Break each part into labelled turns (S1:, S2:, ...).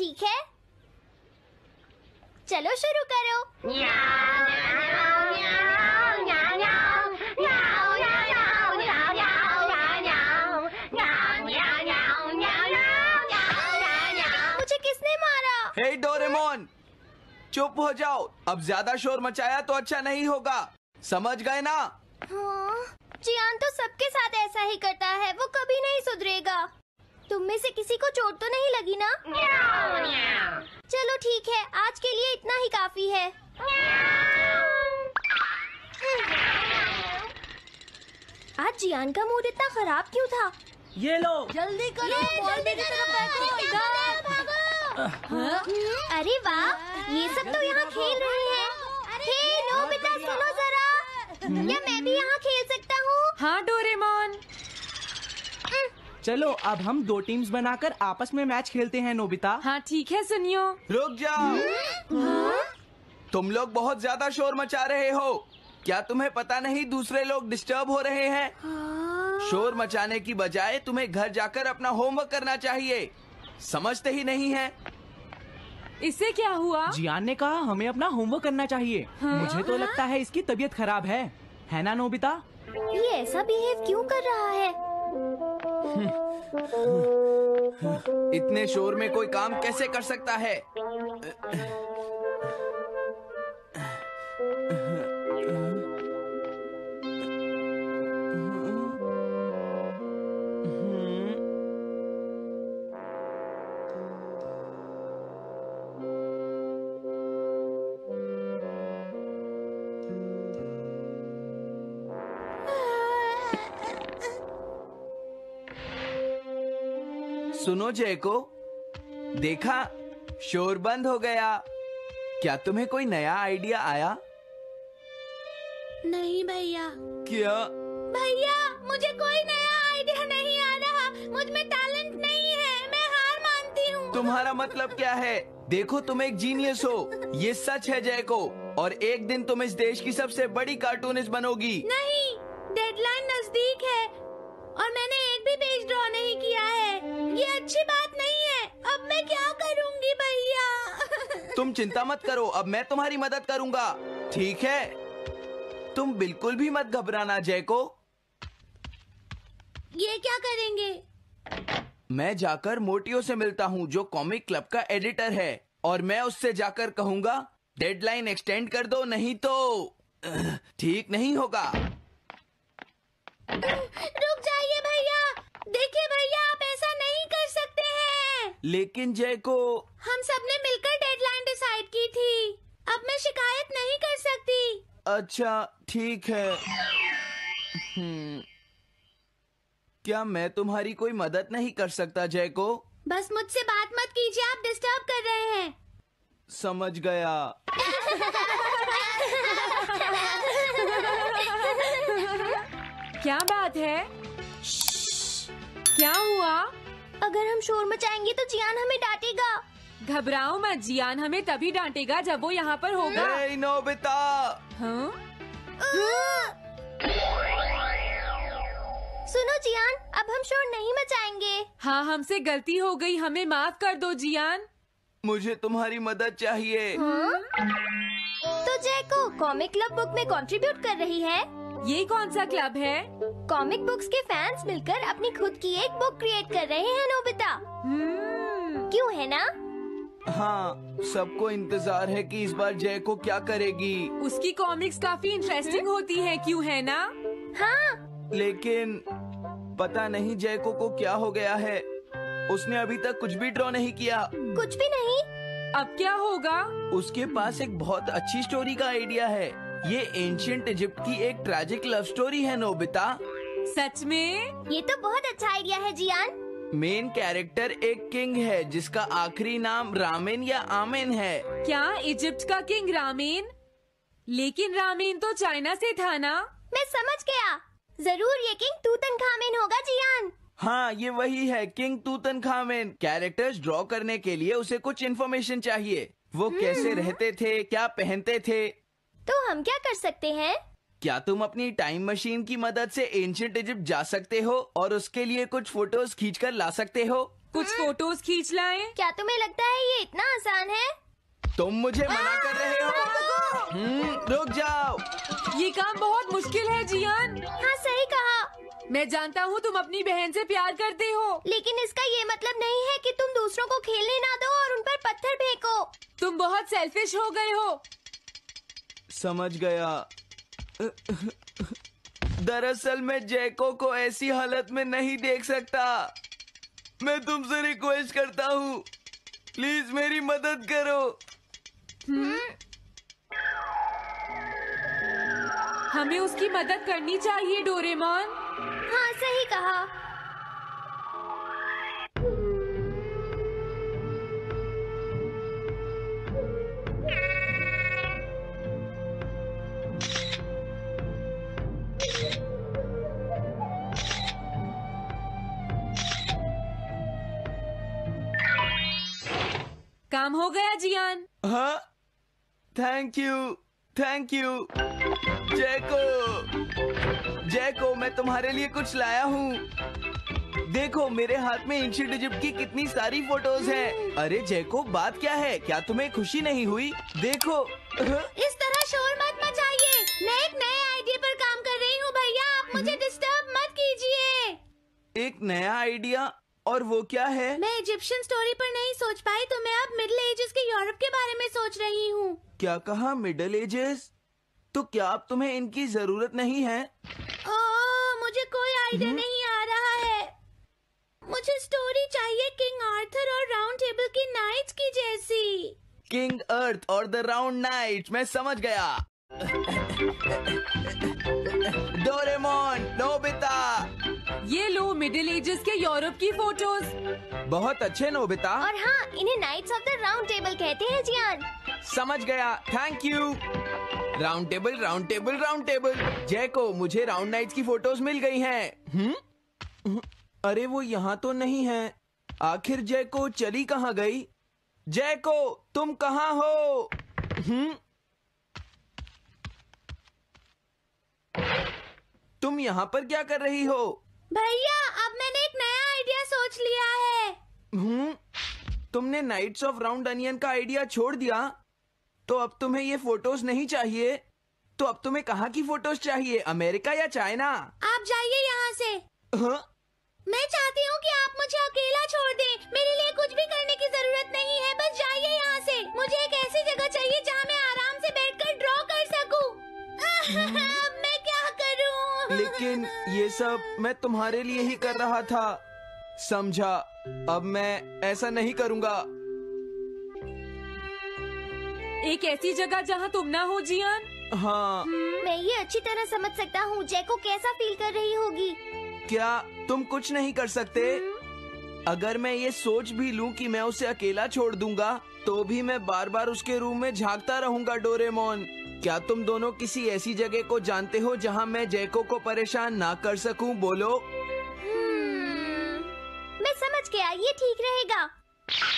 S1: ठीक है? चलो शुरू करो। मुझे किसने मारा?
S2: हे डोरेमोन, चुप हो जाओ। अब ज्यादा शोर मचाया तो अच्छा नहीं होगा, समझ गए ना?
S1: हाँ, जियान तो सबके साथ ऐसा ही करता है, वो कभी नहीं सुधरेगा। तुम में से किसी को चोट तो नहीं लगी ना? चलो ठीक है, आज के लिए इतना ही काफी है। आज जियान का मूड इतना खराब क्यों था?
S3: ये लो,
S4: जल्दी करो,
S1: जल्दी अरे वाह, ये सब तो यहाँ खेल रहे हैं। हे नोबिता, सुनो जरा, क्या मैं भी यहाँ खेल सकता हूँ?
S5: हाँ डोरेमोन।
S3: चलो अब हम 2 टीम्स बनाकर आपस में मैच खेलते हैं नोबिता।
S5: हाँ ठीक है, सुनियो।
S2: रुक जाओ। तुम लोग बहुत ज्यादा शोर मचा रहे हो। क्या तुम्हें पता नहीं दूसरे लोग डिस्टर्ब हो रहे हैं? शोर मचाने की बजाय तुम्हें घर जाकर अपना होमवर्क करना चाहिए। समझते ही नहीं है।
S5: इससे क्या हुआ?
S3: जियान ने कहा हमें अपना होमवर्क करना चाहिए। मुझे तो लगता है इसकी तबीयत खराब है ना नोबिता?
S1: ये ऐसा बिहेव क्यों कर रहा है?
S2: इतने शोर में कोई काम कैसे कर सकता है? सुनो जयको, देखा, शोर बंद हो गया। क्या तुम्हें कोई नया आइडिया आया?
S4: नहीं भैया।
S2: क्या?
S4: भैया, मुझे कोई नया आइडिया नहीं आ रहा। मुझ में टैलेंट नहीं है, मैं हार मानती हूँ।
S2: तुम्हारा मतलब क्या है? देखो, तुम एक जीनियस हो, ये सच है जयको। और एक दिन तुम इस देश की सबसे बड़ी कार्टूनिस्ट बनोगी।
S4: नहीं, डेडलाइन नजदीक है और मैंने एक भी पेज ड्रॉ नहीं किया है। ये अच्छी बात नहीं है। अब मैं क्या करूँगी भैया?
S2: तुम चिंता मत करो, अब मैं तुम्हारी मदद करूंगा, ठीक है? तुम बिल्कुल भी मत घबराना जयको।
S4: ये क्या करेंगे?
S2: मैं जाकर मोटियो से मिलता हूँ, जो कॉमिक क्लब का एडिटर है, और मैं उससे जाकर कहूँगा डेडलाइन एक्सटेंड कर दो, नहीं तो ठीक नहीं होगा।
S4: रुक जाइए भैया। देखिए भैया, आप ऐसा नहीं कर सकते हैं।
S2: लेकिन जयको,
S4: हम सबने मिलकर डेडलाइन डिसाइड की थी। अब मैं शिकायत नहीं कर सकती।
S2: अच्छा ठीक है। क्या मैं तुम्हारी कोई मदद नहीं कर सकता जयको?
S4: बस मुझसे बात मत कीजिए, आप डिस्टर्ब कर रहे हैं।
S2: समझ गया।
S5: क्या बात है? क्या हुआ?
S1: अगर हम शोर मचाएंगे तो जियान हमें डांटेगा।
S5: घबराओ मत, जियान हमें तभी डांटेगा जब वो यहाँ पर होगा।
S2: हे नोबिता!
S5: हाँ?
S1: सुनो जियान, अब हम शोर नहीं मचाएंगे।
S5: हाँ, हमसे गलती हो गई, हमें माफ कर दो जियान।
S2: मुझे तुम्हारी मदद चाहिए।
S1: तो जयको कॉमिक क्लब बुक में कंट्रीब्यूट कर रही है।
S5: ये कौन सा क्लब है?
S1: कॉमिक बुक्स के फैंस मिलकर अपनी खुद की एक बुक क्रिएट कर रहे हैं नोबिता। क्यों है ना?
S2: हाँ, सबको इंतजार है कि इस बार जयको क्या करेगी।
S5: उसकी कॉमिक्स काफी इंटरेस्टिंग होती है, क्यों है ना?
S1: हाँ।
S2: लेकिन पता नहीं जयको को क्या हो गया है। उसने अभी तक कुछ भी ड्रॉ नहीं किया।
S1: कुछ भी नहीं?
S5: अब क्या होगा?
S2: उसके पास एक बहुत अच्छी स्टोरी का आइडिया है। ये एंशिएंट इजिप्ट की एक ट्रैजिक लव स्टोरी है नोबिता।
S5: सच में?
S1: ये तो बहुत अच्छा आइडिया है जियान।
S2: मेन कैरेक्टर एक किंग है जिसका आखिरी नाम रामेन या आमेन है।
S5: क्या इजिप्ट का किंग रामेन? लेकिन रामेन तो चाइना से था ना?
S1: मैं समझ गया, जरूर ये किंग तूतनखामेन होगा जियान।
S2: हाँ, ये वही है, किंग तूतनखामेन। कैरेक्टर्स ड्रॉ करने के लिए उसे कुछ इन्फॉर्मेशन चाहिए। वो कैसे रहते थे, क्या पहनते थे।
S1: तो हम क्या कर सकते हैं?
S2: क्या तुम अपनी टाइम मशीन की मदद से एंशिएंट इजिप्ट जा सकते हो और उसके लिए कुछ फोटोज खींचकर ला सकते हो?
S5: कुछ फोटोज खींच लाएं?
S1: क्या तुम्हें लगता है ये इतना आसान है?
S2: तुम मुझे मना कर रहे हो? रुक जाओ।
S5: ये काम बहुत मुश्किल है जियान।
S1: हाँ सही कहा,
S5: मैं जानता हूँ तुम अपनी बहन से प्यार करते हो,
S1: लेकिन इसका ये मतलब नहीं है कि तुम दूसरों को खेलने ना दो और उन पर पत्थर फेंको।
S5: तुम बहुत सेल्फिश हो गए हो।
S2: समझ गया। दरअसल मैं जैको को ऐसी हालत में नहीं देख सकता। मैं तुमसे रिक्वेस्ट करता हूँ, प्लीज मेरी मदद करो।
S5: हमें उसकी मदद करनी चाहिए डोरेमोन।
S1: हाँ सही कहा।
S5: काम हो गया जियान।
S2: हाँ, थैंक यू, थैंक यू। जैको, मैं तुम्हारे लिए कुछ लाया हूँ। देखो मेरे हाथ में एंशिएंट इजिप्ट की कितनी सारी फोटोज हैं। अरे जैको, बात क्या है? क्या तुम्हें खुशी नहीं हुई? देखो।
S4: इस तरह शोर मत मचाइए। मैं एक नए आइडिया पर काम कर रही हूँ भैया, आप मुझे डिस्टर्ब मत कीजिए।
S2: एक नया आइडिया? और वो क्या है?
S4: मैं इजिप्शियन स्टोरी पर नहीं सोच पाई तो मैं अब मिडिल एजेस के यूरोप के बारे में सोच रही हूँ।
S2: क्या कहा? Middle ages? तो क्या अब तुम्हें इनकी जरूरत नहीं है?
S4: मुझे कोई आइडिया नहीं आ रहा है। मुझे स्टोरी चाहिए किंग आर्थर और राउंड टेबल की नाइट्स की जैसी।
S2: किंग अर्थ और द राउंड नाइट, मैं समझ गया। Doraemon, Nobita.
S5: ये लो मिडिल एजेस के यूरोप की फोटोज।
S2: बहुत अच्छे नोबिता।
S1: और हाँ, इन्हें knights of the round table कहते हैं जियान।
S2: समझ गया, thank you. Round table, round table, round table. Jaiko, मुझे राउंड नाइट्स की फोटोज मिल गई हैं। अरे वो यहाँ तो नहीं है। आखिर जैको चली कहाँ गई? जैको, तुम कहाँ हो? तुम यहाँ पर क्या कर रही हो?
S4: भैया, अब मैंने एक नया आइडिया सोच लिया है।
S2: तुमने नाइट्स ऑफ राउंड अनियन का आइडिया छोड़ दिया? तो अब तुम्हें ये फोटोज नहीं चाहिए? तो अब तुम्हें कहाँ की फोटोज चाहिए? अमेरिका या चाइना?
S4: आप जाइए यहाँ से।
S2: हाँ?
S4: मैं चाहती हूँ कि आप मुझे अकेला छोड़ दें। मेरे लिए कुछ भी करने की जरूरत नहीं है, बस जाइए यहाँ से। मुझे एक ऐसी जगह चाहिए जहाँ मैं आराम से बैठकर ड्रॉ कर सकूँ। अब मैं क्या करूँ?
S2: लेकिन ये सब मैं तुम्हारे लिए ही कर रहा था, समझा? अब मैं ऐसा नहीं करूँगा।
S5: एक ऐसी जगह जहाँ तुम ना हो जियान।
S2: हाँ।
S1: मैं ये अच्छी तरह समझ सकता हूँ जैको कैसा फील कर रही होगी।
S2: क्या तुम कुछ नहीं कर सकते? अगर मैं ये सोच भी लूं कि मैं उसे अकेला छोड़ दूंगा, तो भी मैं बार बार उसके रूम में झांकता रहूंगा। डोरेमोन, क्या तुम दोनों किसी ऐसी जगह को जानते हो जहां मैं जैको को परेशान ना कर सकूं? बोलो।
S1: मैं समझ गया, ये ठीक रहेगा।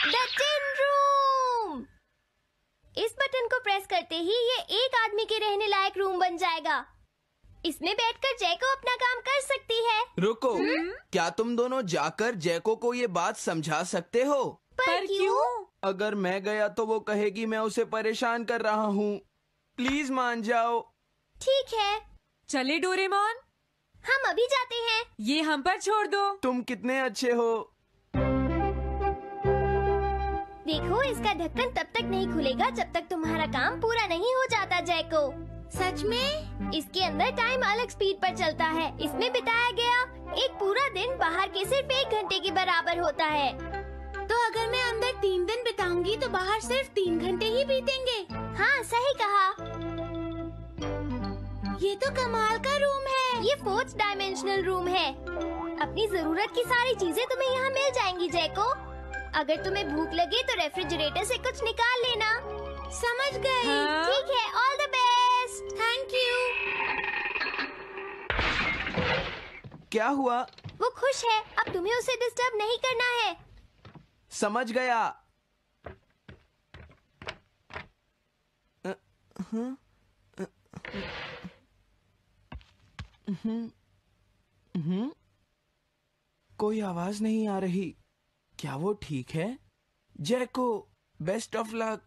S1: The tin room. इस बटन को प्रेस करते ही ये एक आदमी के रहने लायक रूम बन जाएगा। इसमें बैठकर जैको अपना काम कर सकती है।
S2: रुको, क्या तुम दोनों जाकर जैको को ये बात समझा सकते हो?
S5: पर क्यों?
S2: अगर मैं गया तो वो कहेगी मैं उसे परेशान कर रहा हूँ। प्लीज मान जाओ।
S1: ठीक है,
S5: चले डोरेमोन,
S1: हम अभी जाते हैं।
S5: ये हम पर छोड़ दो।
S2: तुम कितने अच्छे हो।
S1: देखो, इसका ढक्कन तब तक नहीं खुलेगा जब तक तुम्हारा काम पूरा नहीं हो जाता जैको।
S4: सच में?
S1: इसके अंदर टाइम अलग स्पीड पर चलता है। इसमें बिताया गया एक पूरा दिन बाहर के सिर्फ 1 घंटे के बराबर होता है।
S4: तो अगर मैं अंदर 3 दिन बिताऊंगी तो बाहर सिर्फ 3 घंटे ही बीतेंगे।
S1: हाँ सही कहा।
S4: ये तो कमाल का रूम है।
S1: ये 4th डायमेंशनल रूम है। अपनी जरूरत की सारी चीजें तुम्हें यहाँ मिल जाएंगी जैको। अगर तुम्हें भूख लगे तो रेफ्रिजरेटर से कुछ निकाल लेना।
S4: समझ गई।
S5: हाँ?
S1: ठीक है, all the best.
S4: Thank you.
S2: क्या हुआ?
S1: वो खुश है, अब तुम्हें उसे डिस्टर्ब नहीं करना है।
S2: समझ गया। कोई आवाज नहीं आ रही। क्या वो ठीक है? जैको, बेस्ट ऑफ लक।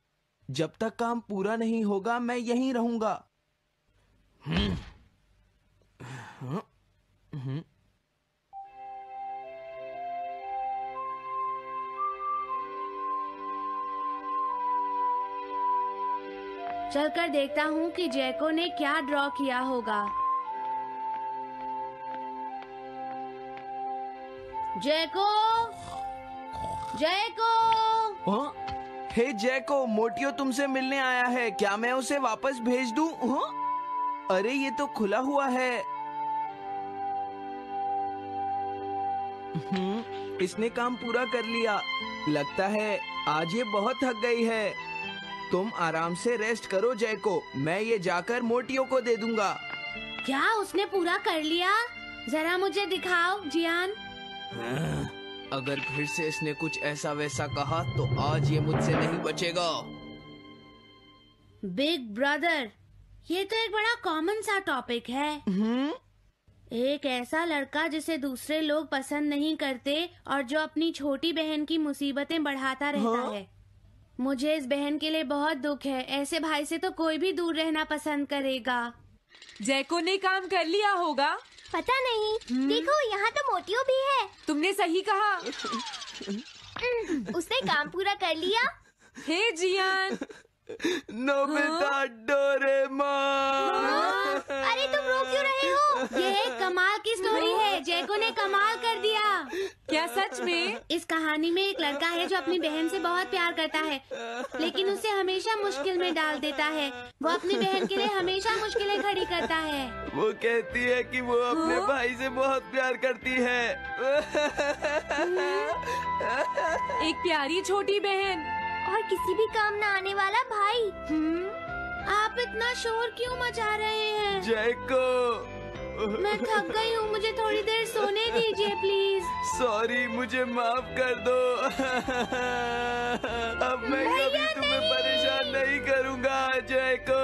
S2: जब तक काम पूरा नहीं होगा मैं यहीं रहूंगा।
S4: चलकर देखता हूँ कि जैको ने क्या ड्रॉ किया होगा। जैको, जैको।
S2: हाँ? हे जैको, मोटियो तुमसे मिलने आया है। क्या मैं उसे वापस भेज दूं? हाँ? अरे ये तो खुला हुआ है। इसने काम पूरा कर लिया। लगता है आज ये बहुत थक गई है। तुम आराम से रेस्ट करो जैको, मैं ये जाकर मोटियो को दे दूंगा।
S4: क्या उसने पूरा कर लिया? जरा मुझे दिखाओ जियान।
S2: अगर फिर से इसने कुछ ऐसा वैसा कहा तो आज ये मुझसे नहीं बचेगा।
S4: बिग ब्रदर, ये तो एक बड़ा कॉमन सा टॉपिक है। एक ऐसा लड़का जिसे दूसरे लोग पसंद नहीं करते और जो अपनी छोटी बहन की मुसीबतें बढ़ाता रहता है। मुझे इस बहन के लिए बहुत दुख है। ऐसे भाई से तो कोई भी दूर रहना पसंद करेगा।
S5: जैको ने काम कर लिया होगा।
S1: पता नहीं। देखो यहाँ तो मोटियो भी है।
S5: तुमने सही कहा।
S1: उसने काम पूरा कर लिया।
S5: Hey Gian.
S2: Nobita, Doraemon.
S1: अरे तुम रो क्यों रहे हो?
S4: ये एक कमाल की स्टोरी है। जैको ने कमाल कर दिया।
S5: क्या सच में?
S4: इस कहानी में एक लड़का है जो अपनी बहन से बहुत प्यार करता है, लेकिन उसे हमेशा मुश्किल में डाल देता है। वो अपनी बहन के लिए हमेशा मुश्किलें खड़ी करता है।
S2: वो कहती है कि वो अपने भाई से बहुत प्यार करती है।
S5: एक प्यारी छोटी बहन
S1: और किसी भी काम न आने वाला भाई।
S4: आप इतना शोर क्यों मचा रहे हैं?
S2: जैको,
S4: मैं थक गई हूँ, मुझे थोड़ी देर सोने दीजिए प्लीज।
S2: सॉरी, मुझे माफ कर दो। अब मैं कभी तुम्हें परेशान नहीं करूँगा जैको।